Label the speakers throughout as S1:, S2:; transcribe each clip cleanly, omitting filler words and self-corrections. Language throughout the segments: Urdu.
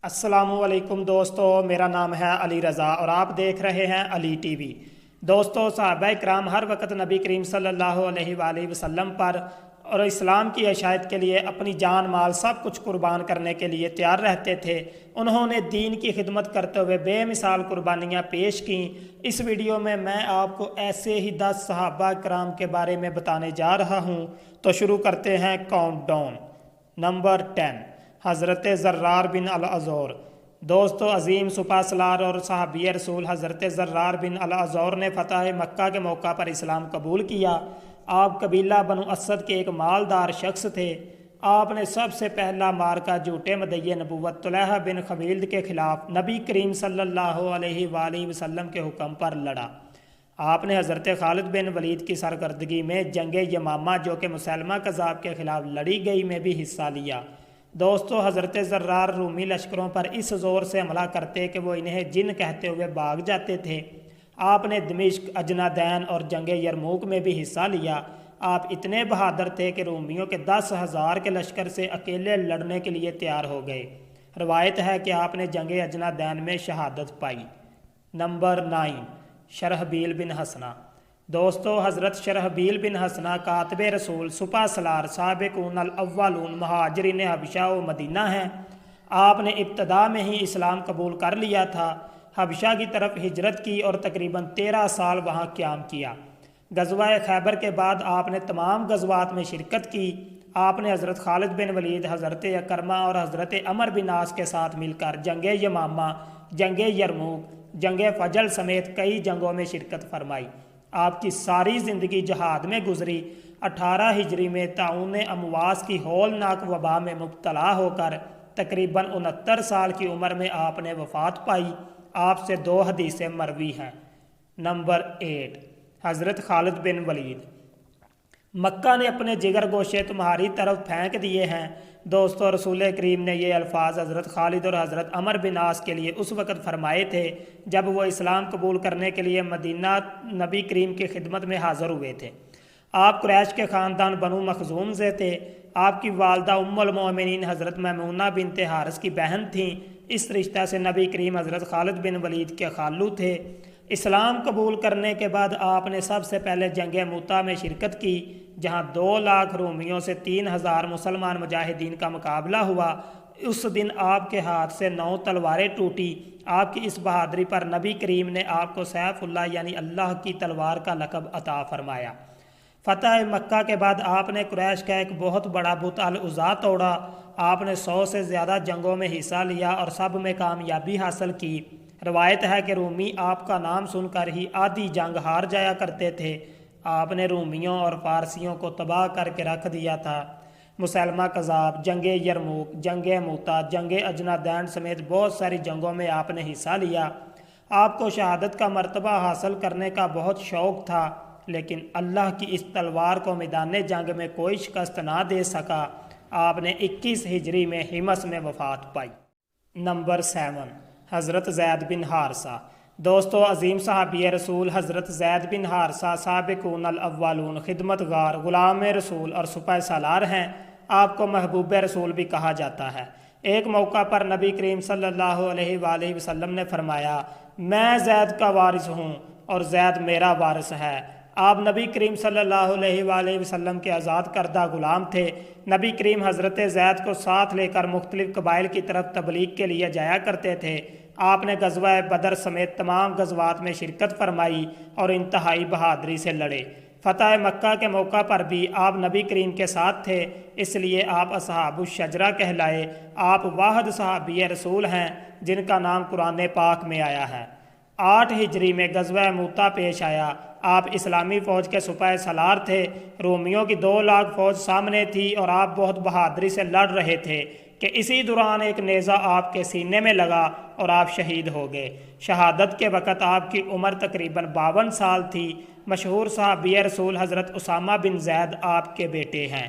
S1: السلام علیکم دوستو، میرا نام ہے علی رضا اور آپ دیکھ رہے ہیں علی ٹی وی۔ دوستو، صحابہ کرام ہر وقت نبی کریم صلی اللہ علیہ وآلہ وسلم پر اور اسلام کی اشاعت کے لیے اپنی جان مال سب کچھ قربان کرنے کے لیے تیار رہتے تھے۔ انہوں نے دین کی خدمت کرتے ہوئے بے مثال قربانیاں پیش کیں۔ اس ویڈیو میں آپ کو ایسے ہی 10 صحابہ کرام کے بارے میں بتانے جا رہا ہوں۔ تو شروع کرتے ہیں کاؤنٹ ڈاؤن۔ نمبر 10، حضرت زرار بن العذور۔ دوستو، عظیم سپہ سالار اور صحابی رسول حضرت زرار بن العذور نے فتح مکہ کے موقع پر اسلام قبول کیا۔ آپ قبیلہ بنو اسد کے ایک مالدار شخص تھے۔ آپ نے سب سے پہلا مارکہ جھوٹے مدعی نبوت طلحہ بن خویلد کے خلاف نبی کریم صلی اللہ علیہ وآلہ وسلم کے حکم پر لڑا۔ آپ نے حضرت خالد بن ولید کی سرکردگی میں جنگ یمامہ جو کہ مسیلمہ کذاب کے خلاف لڑی گئی میں بھی حصہ لیا۔ دوستو، حضرت زرار رومی لشکروں پر اس زور سے حملہ کرتے کہ وہ انہیں جن کہتے ہوئے بھاگ جاتے تھے۔ آپ نے دمشق، اجنادین اور جنگ یرموک میں بھی حصہ لیا۔ آپ اتنے بہادر تھے کہ رومیوں کے 10,000 کے لشکر سے اکیلے لڑنے کے لیے تیار ہو گئے۔ روایت ہے کہ آپ نے جنگ اجنادین میں شہادت پائی۔ نمبر 9، شرحبیل بن حسنہ۔ دوستو، حضرت شرحبیل بن حسنہ کاتب رسول، سپہ سالار، سابقون الاولون، مہاجرین حبشہ و مدینہ ہیں۔ آپ نے ابتدا میں ہی اسلام قبول کر لیا تھا۔ حبشہ کی طرف ہجرت کی اور تقریباً 13 سال وہاں قیام کیا۔ غزوہ خیبر کے بعد آپ نے تمام غزوات میں شرکت کی۔ آپ نے حضرت خالد بن ولید، حضرت اکرمہ اور حضرت عمر بن عاص کے ساتھ مل کر جنگ یمامہ، جنگ یرموک، جنگ فجل سمیت کئی جنگوں میں شرکت فرمائی۔ آپ کی ساری زندگی جہاد میں گزری۔ 18 ہجری میں طاعون امواس کی ہولناک وبا میں مبتلا ہو کر تقریباً 69 سال کی عمر میں آپ نے وفات پائی۔ آپ سے 2 حدیثیں مروی ہیں۔ نمبر 8، حضرت خالد بن ولید۔ مکہ نے اپنے جگر گوشے تمہاری طرف پھینک دیے ہیں۔ دوستو، رسول کریم نے یہ الفاظ حضرت خالد اور حضرت عمر بن عاص کے لیے اس وقت فرمائے تھے جب وہ اسلام قبول کرنے کے لیے مدینہ نبی کریم کی خدمت میں حاضر ہوئے تھے۔ آپ قریش کے خاندان بنو مخزوم سے تھے۔ آپ کی والدہ ام المومنین حضرت میمونہ بنت حارث کی بہن تھیں۔ اس رشتہ سے نبی کریم حضرت خالد بن ولید کے خالو تھے۔ اسلام قبول کرنے کے بعد آپ نے سب سے پہلے جنگ موتا میں شرکت کی، جہاں 2 لاکھ رومیوں سے 3,000 مسلمان مجاہدین کا مقابلہ ہوا۔ اس دن آپ کے ہاتھ سے 9 تلواریں ٹوٹی۔ آپ کی اس بہادری پر نبی کریم نے آپ کو سیف اللہ یعنی اللہ کی تلوار کا لقب عطا فرمایا۔ فتح مکہ کے بعد آپ نے قریش کا ایک بہت بڑا بت العزیٰ توڑا۔ آپ نے 100 سے زیادہ جنگوں میں حصہ لیا اور سب میں کامیابی حاصل کی۔ روایت ہے کہ رومی آپ کا نام سن کر ہی آدھی جنگ ہار جایا کرتے تھے۔ آپ نے رومیوں اور فارسیوں کو تباہ کر کے رکھ دیا تھا۔ مسیلمہ کذاب، جنگ یرموک، جنگ موتا، جنگ اجنادین سمیت بہت ساری جنگوں میں آپ نے حصہ لیا۔ آپ کو شہادت کا مرتبہ حاصل کرنے کا بہت شوق تھا، لیکن اللہ کی اس تلوار کو میدان جنگ میں کوئی شکست نہ دے سکا۔ آپ نے 21 ہجری میں حمص میں وفات پائی۔ نمبر 7، حضرت زید بن حارثہ۔ دوستو، عظیم صحابی رسول حضرت زید بن حارثہ سابقون الاولون، خدمت گار، غلام رسول اور سپہ سالار ہیں۔ آپ کو محبوب رسول بھی کہا جاتا ہے۔ ایک موقع پر نبی کریم صلی اللہ علیہ وآلہ وسلم نے فرمایا، میں زید کا وارث ہوں اور زید میرا وارث ہے۔ آپ نبی کریم صلی اللہ علیہ وآلہ وسلم کے آزاد کردہ غلام تھے۔ نبی کریم حضرت زید کو ساتھ لے کر مختلف قبائل کی طرف تبلیغ کے لیے جایا کرتے تھے۔ آپ نے غزوہ بدر سمیت تمام غزوات میں شرکت فرمائی اور انتہائی بہادری سے لڑے۔ فتح مکہ کے موقع پر بھی آپ نبی کریم کے ساتھ تھے، اس لیے آپ اصحاب الشجرہ کہلائے۔ آپ واحد صحابی رسول ہیں جن کا نام قرآن پاک میں آیا ہے۔ 8 ہجری میں غزوہ موتا پیش آیا۔ آپ اسلامی فوج کے سپہ سالار تھے۔ رومیوں کی 2 لاکھ فوج سامنے تھی اور آپ بہت بہادری سے لڑ رہے تھے کہ اسی دوران ایک نیزہ آپ کے سینے میں لگا اور آپ شہید ہو گئے۔ شہادت کے وقت آپ کی عمر تقریباً 52 سال تھی۔ مشہور صحابی رسول حضرت اسامہ بن زید آپ کے بیٹے ہیں۔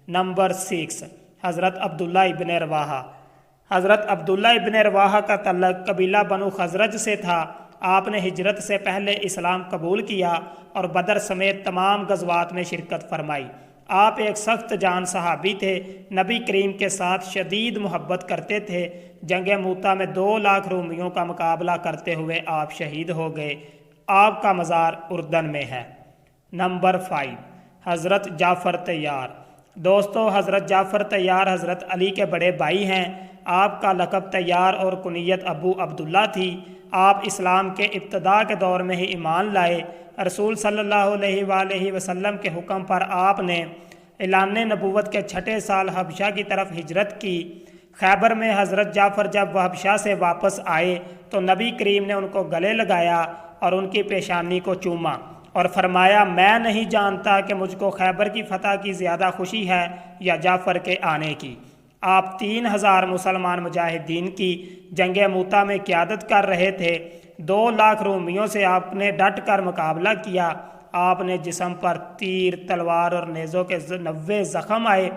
S1: نمبر 6، حضرت عبداللہ ابن رواحہ۔ حضرت عبداللہ ابن رواحہ کا تعلق قبیلہ بنو خزرج سے تھا۔ آپ نے ہجرت سے پہلے اسلام قبول کیا اور بدر سمیت تمام غزوات میں شرکت فرمائی۔ آپ ایک سخت جان صحابی تھے، نبی کریم کے ساتھ شدید محبت کرتے تھے۔ جنگ موتا میں 2 لاکھ رومیوں کا مقابلہ کرتے ہوئے آپ شہید ہو گئے۔ آپ کا مزار اردن میں ہے۔ نمبر 5، حضرت جعفر طیار۔ دوستو، حضرت جعفر طیار حضرت علی کے بڑے بھائی ہیں۔ آپ کا لقب طیار اور کنیت ابو عبداللہ تھی۔ آپ اسلام کے ابتدا کے دور میں ہی ایمان لائے۔ رسول صلی اللہ علیہ وآلہ وسلم کے حکم پر آپ نے اعلان نبوت کے 6 سال حبشہ کی طرف ہجرت کی۔ خیبر میں حضرت جعفر جب حبشہ سے واپس آئے تو نبی کریم نے ان کو گلے لگایا اور ان کی پیشانی کو چوما اور فرمایا، میں نہیں جانتا کہ مجھ کو خیبر کی فتح کی زیادہ خوشی ہے یا جعفر کے آنے کی۔ آپ 3000 مسلمان مجاہدین کی جنگ موتا میں قیادت کر رہے تھے۔ 2 لاکھ رومیوں سے آپ نے ڈٹ کر مقابلہ کیا۔ آپ نے جسم پر تیر، تلوار اور نیزوں کے 90 زخم آئے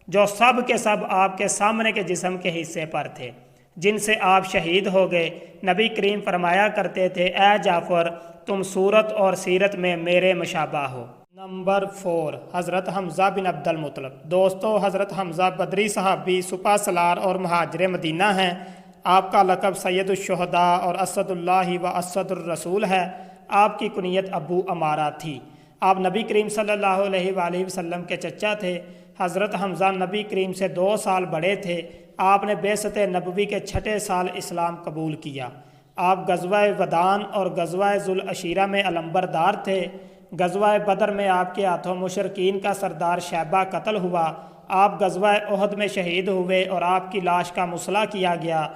S1: جو سب کے سب آپ کے سامنے کے جسم کے حصے پر تھے، جن سے آپ شہید ہو گئے۔ نبی کریم فرمایا کرتے تھے، اے جعفر، تم صورت اور سیرت میں میرے مشابہ ہو۔ نمبر 4، حضرت حمزہ بن عبد المطلب۔ دوستو، حضرت حمزہ بدری صحابی، سپہ سالار اور مہاجر مدینہ ہیں۔ آپ کا لقب سید الشہداء اور اسد اللہ و اسد الرسول ہے۔ آپ کی کنیت ابو عمارہ تھی۔ آپ نبی کریم صلی اللہ علیہ وآلہ وسلم کے چچا تھے۔ حضرت حمزہ نبی کریم سے 2 سال بڑے تھے۔ آپ نے بعثت نبوی کے 6 سال اسلام قبول کیا۔ آپ غزوہ ودان اور غزوہ ذوالعشیرہ میں علمبردار تھے۔ غزوہ بدر میں آپ کے ہاتھوں مشرکین کا سردار شیبہ قتل ہوا۔ آپ غزوہ احد میں شہید ہوئے اور آپ کی لاش کا مصلح کیا گیا۔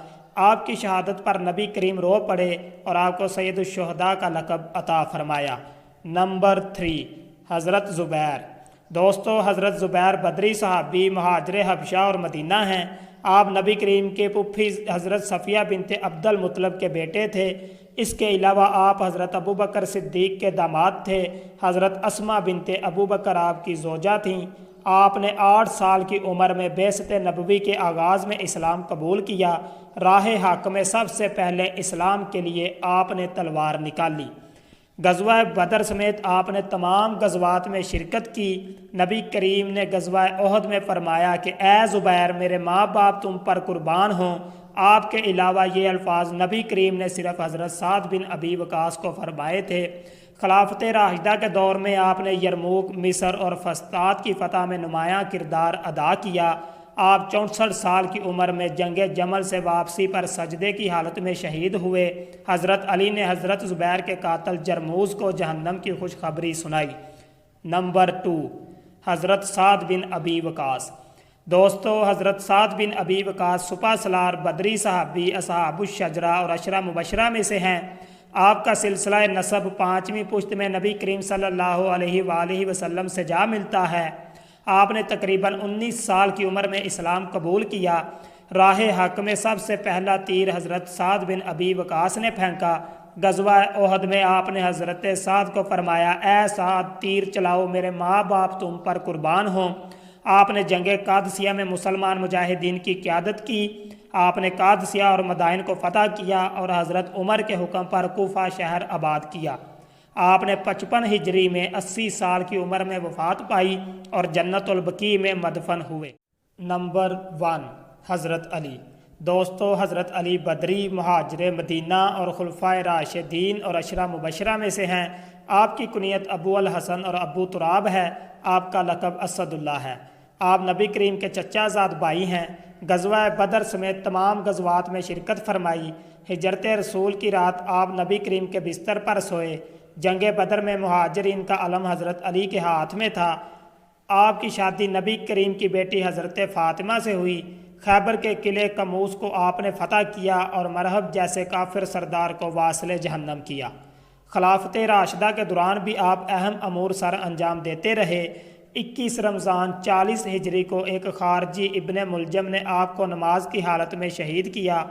S1: آپ کی شہادت پر نبی کریم رو پڑے اور آپ کو سید الشہداء کا لقب عطا فرمایا۔ نمبر 3، حضرت زبیر۔ دوستو، حضرت زبیر بدری صحابی، مہاجر حبشہ اور مدینہ ہیں۔ آپ نبی کریم کے پھوپھی حضرت صفیہ بنت عبد المطلب کے بیٹے تھے۔ اس کے علاوہ آپ حضرت ابوبکر صدیق کے داماد تھے۔ حضرت اسماء بنت ابوبکر آپ کی زوجہ تھیں۔ آپ نے 8 سال کی عمر میں بعثت نبوی کے آغاز میں اسلام قبول کیا۔ راہ حق میں سب سے پہلے اسلام کے لیے آپ نے تلوار نکالی۔ غزوہ بدر سمیت آپ نے تمام غزوات میں شرکت کی۔ نبی کریم نے غزوہ احد میں فرمایا کہ اے زبیر، میرے ماں باپ تم پر قربان ہوں۔ آپ کے علاوہ یہ الفاظ نبی کریم نے صرف حضرت سعد بن ابی وقاص کو فرمائے تھے۔ خلافت راشدہ کے دور میں آپ نے یرموک، مصر اور فسطاط کی فتح میں نمایاں کردار ادا کیا۔ آپ 64 سال کی عمر میں جنگ جمل سے واپسی پر سجدے کی حالت میں شہید ہوئے۔ حضرت علی نے حضرت زبیر کے قاتل جرموز کو جہنم کی خوشخبری سنائی۔ نمبر 2، حضرت سعد بن ابی وقاص۔ دوستو، حضرت سعد بن ابی وقاص سپہ سالار بدری صحابی، اصحاب الشجرہ اور 10 مبشرہ میں سے ہیں۔ آپ کا سلسلہ نسب 5ویں پشت میں نبی کریم صلی اللہ علیہ وآلہ وسلم سے جا ملتا ہے۔ آپ نے تقریباً 19 سال کی عمر میں اسلام قبول کیا۔ راہ حق میں سب سے پہلا تیر حضرت سعد بن ابی وقاص نے پھینکا۔ غزوہ احد میں آپ نے حضرت سعد کو فرمایا، اے سعد، تیر چلاؤ، میرے ماں باپ تم پر قربان ہوں۔ آپ نے جنگ قادسیہ میں مسلمان مجاہدین کی قیادت کی۔ آپ نے قادسیہ اور مدائن کو فتح کیا اور حضرت عمر کے حکم پر کوفہ شہر آباد کیا۔ آپ نے 55 ہجری میں 80 سال کی عمر میں وفات پائی اور جنت البقیع میں مدفن ہوئے۔ نمبر 1، حضرت علی۔ دوستو، حضرت علی بدری، مہاجر مدینہ اور خلفائے راشدین اور 10 مبشرہ میں سے ہیں۔ آپ کی کنیت ابو الحسن اور ابو تراب ہے۔ آپ کا لقب اسد اللہ ہے۔ آپ نبی کریم کے چچا زاد بھائی ہیں۔ غزوہ بدر سمیت تمام غزوات میں شرکت فرمائی۔ ہجرت رسول کی رات آپ نبی کریم کے بستر پر سوئے۔ جنگ بدر میں مہاجرین کا علم حضرت علی کے ہاتھ میں تھا۔ آپ کی شادی نبی کریم کی بیٹی حضرت فاطمہ سے ہوئی۔ خیبر کے قلعے کموس کو آپ نے فتح کیا اور مرہب جیسے کافر سردار کو واصل جہنم کیا۔ خلافت راشدہ کے دوران بھی آپ اہم امور سر انجام دیتے رہے۔ 21 رمضان 40 ہجری کو ایک خارجی ابن ملجم نے آپ کو نماز کی حالت میں شہید کیا۔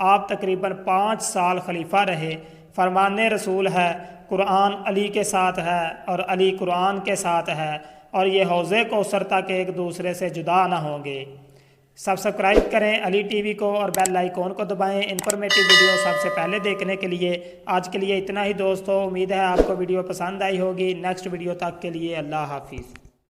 S1: آپ تقریباً 5 سال خلیفہ رہے۔ فرمان رسول ہے، قرآن علی کے ساتھ ہے اور علی قرآن کے ساتھ ہے، اور یہ حوض کوثر تک ایک دوسرے سے جدا نہ ہوں گے۔ سبسکرائب کریں علی ٹی وی کو اور بیل آئیکن کو دبائیں انفارمیٹیو ویڈیو سب سے پہلے دیکھنے کے لیے۔ آج کے لیے اتنا ہی دوستو، امید ہے آپ کو ویڈیو پسند آئی ہوگی۔ نیکسٹ ویڈیو تک کے لیے اللہ حافظ۔